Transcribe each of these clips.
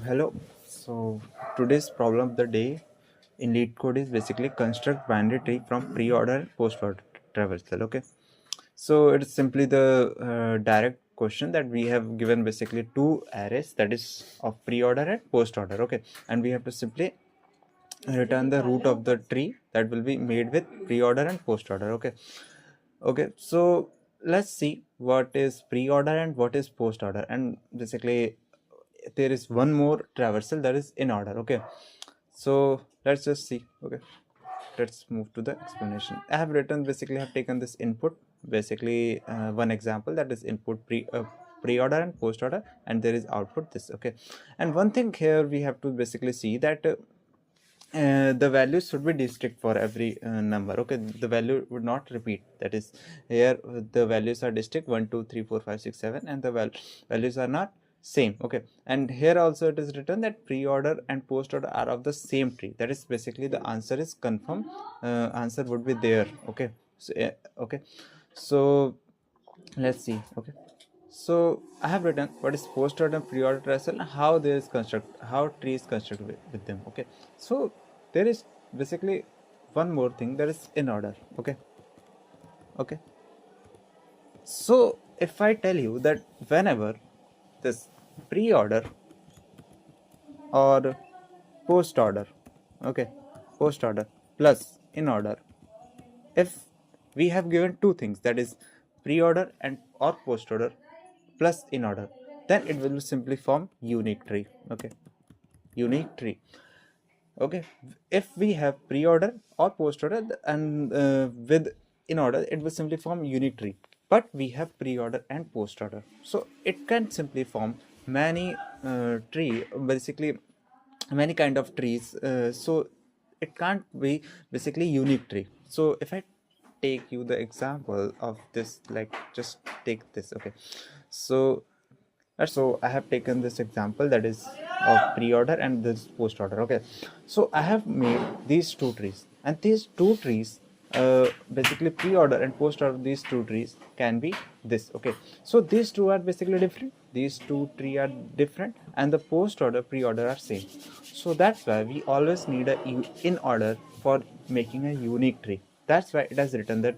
Hello. So today's problem of the day in LeetCode is basically construct binary tree from pre-order and post-order traversal. Okay. So it's simply the direct question that we have given basically two arrays, that is of pre-order and post-order. Okay, and we have to simply return the root of the tree that will be made with pre-order and post-order. Okay, so let's see what is pre-order and what is post-order, and basically there is one more traversal that is in order. Okay, so let's just see. Okay, let's move to the explanation. I have taken this input, basically one example, that is input pre-order and post-order, and there is output this. Okay, and one thing here we have to basically see that the values should be distinct for every number. Okay, the value would not repeat, that is here the values are distinct 1 2 3 4 5 6 7, and the values are not same. Okay, and here also it is written that pre-order and post-order are of the same tree, that is basically the answer is confirmed, answer would be there. Okay, so okay, so let's see. Okay, so I have written what is post-order and pre-order traversal and how tree is constructed with them. Okay, so there is basically one more thing, that is in order. Okay, so if I tell you that whenever this pre-order or post-order, okay, post-order plus in order, if we have given two things, that is pre-order and or post-order plus in order, then it will simply form unique tree. Okay, unique tree. Okay, if we have pre-order or post-order and with in order, it will simply form unique tree, but we have pre-order and post-order, so it can simply form many tree, basically many kind of trees, so it can't be basically unique tree. So if I take you the example of this, like just take this. Okay, so I have taken this example, that is of pre-order and this post-order. Okay, so I have made these two trees, and these two trees, basically pre-order and post-order, these two trees can be this. Okay, so these two are basically different, these two trees are different, and the post-order pre-order are same. So that's why we always need a in order for making a unique tree. That's why it has written that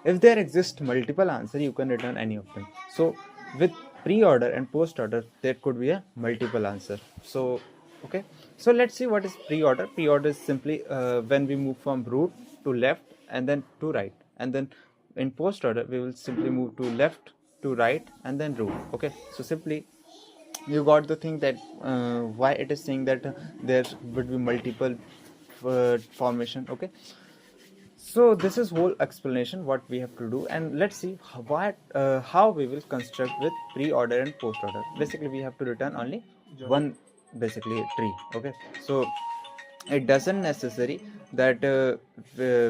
if there exist multiple answers, you can return any of them. So with pre-order and post-order, there could be a multiple answer. So okay, so let's see what is pre-order. Pre-order is simply when we move from root to left and then to right, and then in post-order we will simply move to left to right and then root. Okay, so simply you got the thing that why it is saying that there would be multiple formation. Okay, so this is whole explanation what we have to do, and let's see how we will construct with pre-order and post-order. Basically we have to return only one basically tree. Okay, so it doesn't necessary that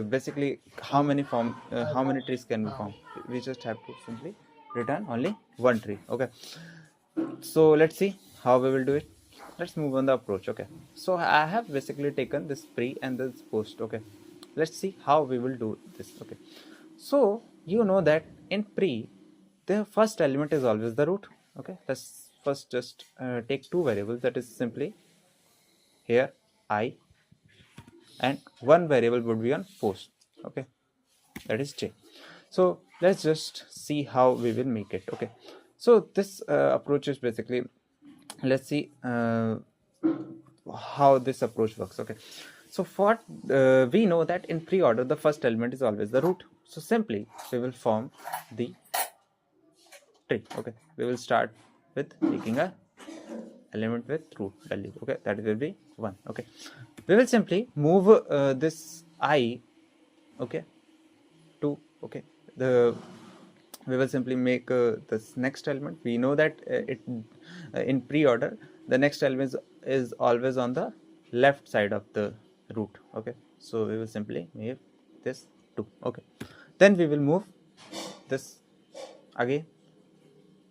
basically how many trees can we form. We just have to simply return only one tree. Okay, so let's see how we will do it. Let's move on the approach. Okay, so I have basically taken this pre and this post. Okay, let's see how we will do this. Okay, so you know that in pre the first element is always the root. Okay, let's first just take two variables, that is simply here I, and one variable would be on post. Okay, that is j. So let's just see how we will make it. Okay, so this approach is basically, let's see how this approach works. Okay, so for we know that in pre-order the first element is always the root, so simply we will form the tree. Okay, we will start with taking a element with root value. Okay, that will be 1. Okay, we will simply move this I, okay, to, okay, the we will simply make this next element. We know that it in pre-order the next element is always on the left side of the root. Okay, so we will simply make this 2. Okay, then we will move this again,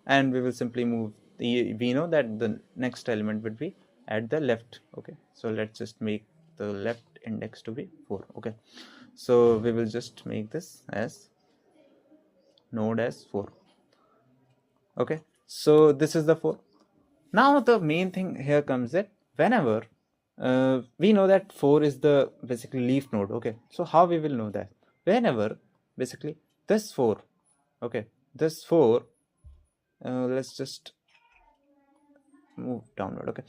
and we will simply move we know that the next element would be at the left. Okay, so let's just make the left index to be 4. Okay, so we will just make this as node as 4. Okay, so this is the 4. Now the main thing here comes that whenever we know that 4 is the basically leaf node. Okay, so how we will know that? Whenever basically this 4, okay, this 4, let's just move downward. Okay,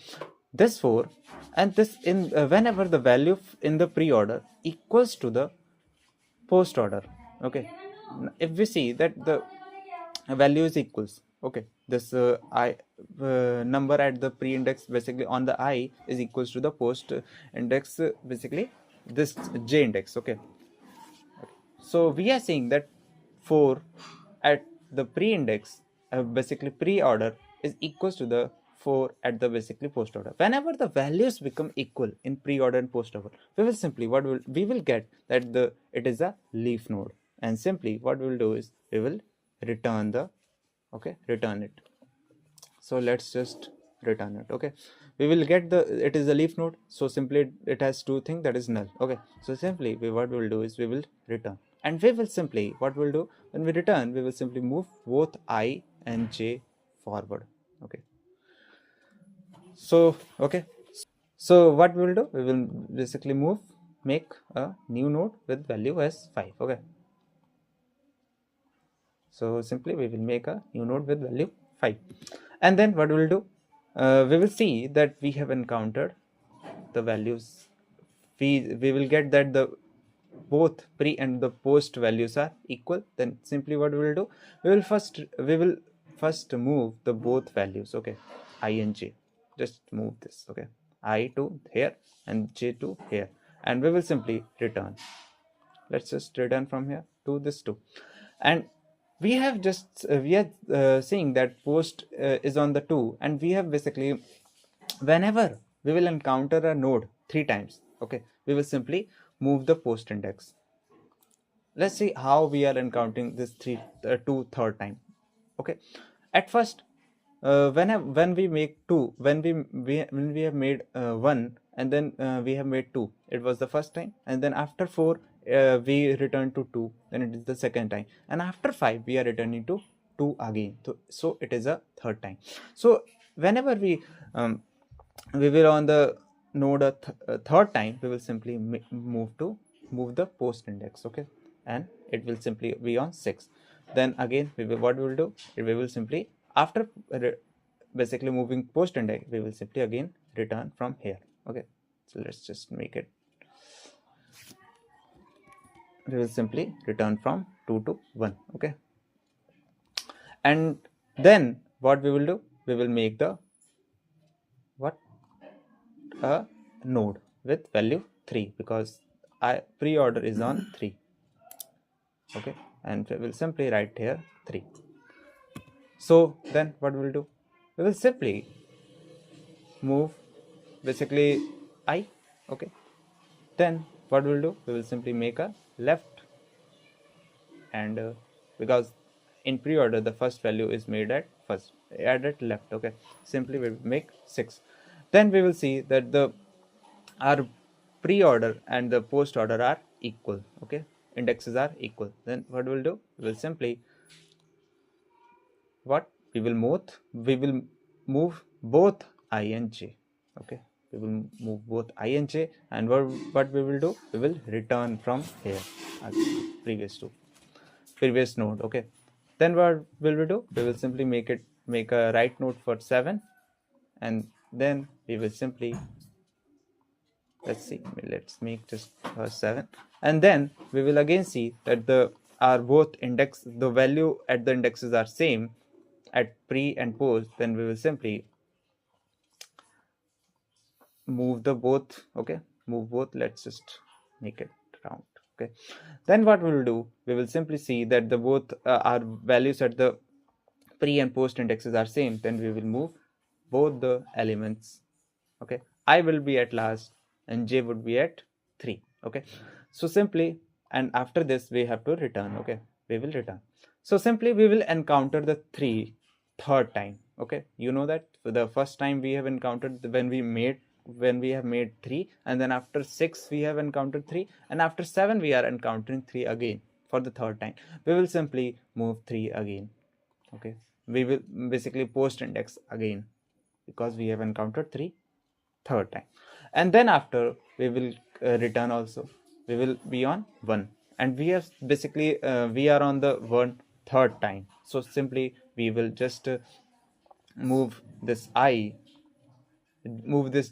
this 4 and this in whenever the value in the pre-order equals to the post order. Okay, if we see that the value is equals, okay, this I number at the pre-index basically on the I is equals to the post index, basically this j index. Okay, so we are saying that 4 at the pre-index, basically pre-order, is equals to the 4 at the basically post order. Whenever the values become equal in pre-order and post order, we will simply we will get that it is a leaf node, and simply what we will do is we will return return it. So let's just return it. Okay, we will get it is a leaf node, so simply it has two things, that is null. Okay, so simply what we will do is we will return, and we will simply what we'll do when we return, we will simply move both I and j forward. Okay, so so what we will do, we will basically make a new node with value as 5. Okay, so simply we will make a new node with value 5, and then what we will do, we will see that we have encountered the values. We will get that the both pre and the post values are equal. Then simply what we will do, we will first move the both values. Okay, I and j, just move this. Okay, I to here and j to here, and we will simply return. Let's just return from here to this 2, and we have just we are seeing that post is on the 2, and we have basically whenever we will encounter a node 3 times, okay, we will simply move the post index. Let's see how we are encountering this 2 third time. Okay, at first when we make 2, when we have made 1, and then we have made 2, it was the first time, and then after 4 we return to 2, then it is the second time, and after 5 we are returning to 2 again, so it is a third time. So whenever we will on the node a third time, we will simply move the post index. Okay, and it will simply be on 6. Then again what we will do, we will simply after basically moving post index, we will simply again return from here. Okay, so let's just make it, we will simply return from 2 to 1. Okay, and then what we will do, we will make the a node with value 3, because pre-order is on 3. Okay, and we will simply write here 3. So then what we will do, we will simply move basically I. Okay, then what we will do, we will simply make a left, and because in pre-order the first value is made at left. Okay, simply we will make 6. Then we will see that our pre-order and the post order are equal. Okay, indexes are equal. Then what we'll do, we will simply we will move both I and j. Okay, we will move both I and j, and what we will do, we will return from here previous node. Okay, then what will we do, we will simply make a right node for 7, and then we will simply let's make just 7, and then we will again see that the value at the indexes are same at pre and post. Then we will simply move both. Okay, move both, let's just make it round. Okay, then what we will do, we will simply see that the both our values at the pre and post indexes are same. Then we will move both the elements. Okay, I will be at last and j would be at 3. Okay, so simply, and after this we have to return. Okay, we will return. So simply we will encounter the third time. Okay, you know that for the first time we have encountered when we have made 3, and then after 6 we have encountered 3, and after 7 we are encountering 3 again for the third time. We will simply move 3 again. Okay, we will basically post index again, because we have encountered 3 third time. And then after we will return also, we will be on 1, and we have basically we are on the 1 third time. So simply we will just move this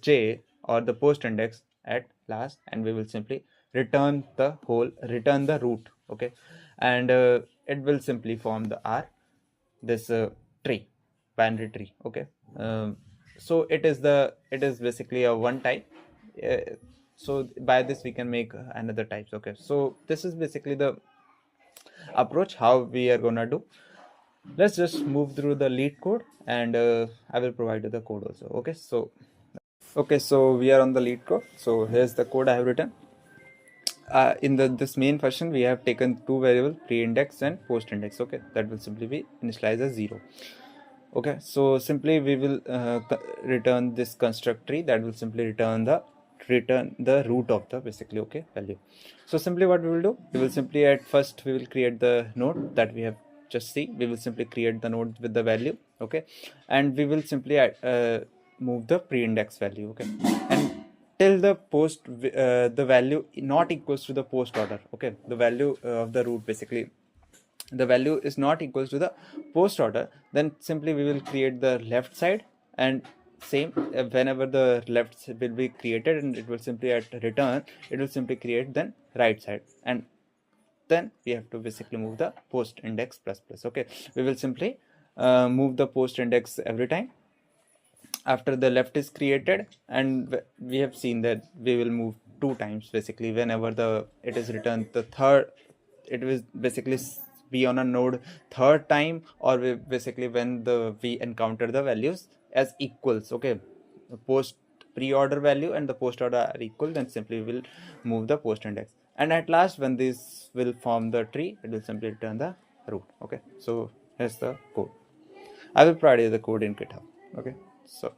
j or the post index at last, and we will simply return the root. Okay, and it will simply form the this tree, binary tree. Okay, so it is basically a one type. So by this we can make another types. Okay, so this is basically the approach how we are gonna do. Let's just move through the LeetCode, and I will provide you the code also. Okay, so we are on the LeetCode. So here's the code I have written. In this main function, we have taken two variables, pre-index and post-index. Okay, that will simply be initialized as 0. Okay, so simply we will return this construct tree that will simply return the root of the basically value. So simply what we will do, we will simply at first we will create the node that we have just see. We will simply create the node with the value. Okay, and we will simply move the pre-index value. Okay, and till the the value not equals to the post order. Okay, the value of the root, basically the value is not equals to the post order, then simply we will create the left side, and same whenever the left will be created, and it will simply at return it will simply create then right side, and then we have to basically move the post index plus plus. Okay, we will simply move the post index every time after the left is created, and we have seen that we will move 2 times basically whenever it is returned the third. It will basically be on a node third time, or basically when we encounter the values as equals. Okay, the post pre-order value and the post order are equal, then simply we will move the post index, and at last when this will form the tree, it will simply return the root. Okay, so here's the code. I will provide you the code in GitHub. Okay, so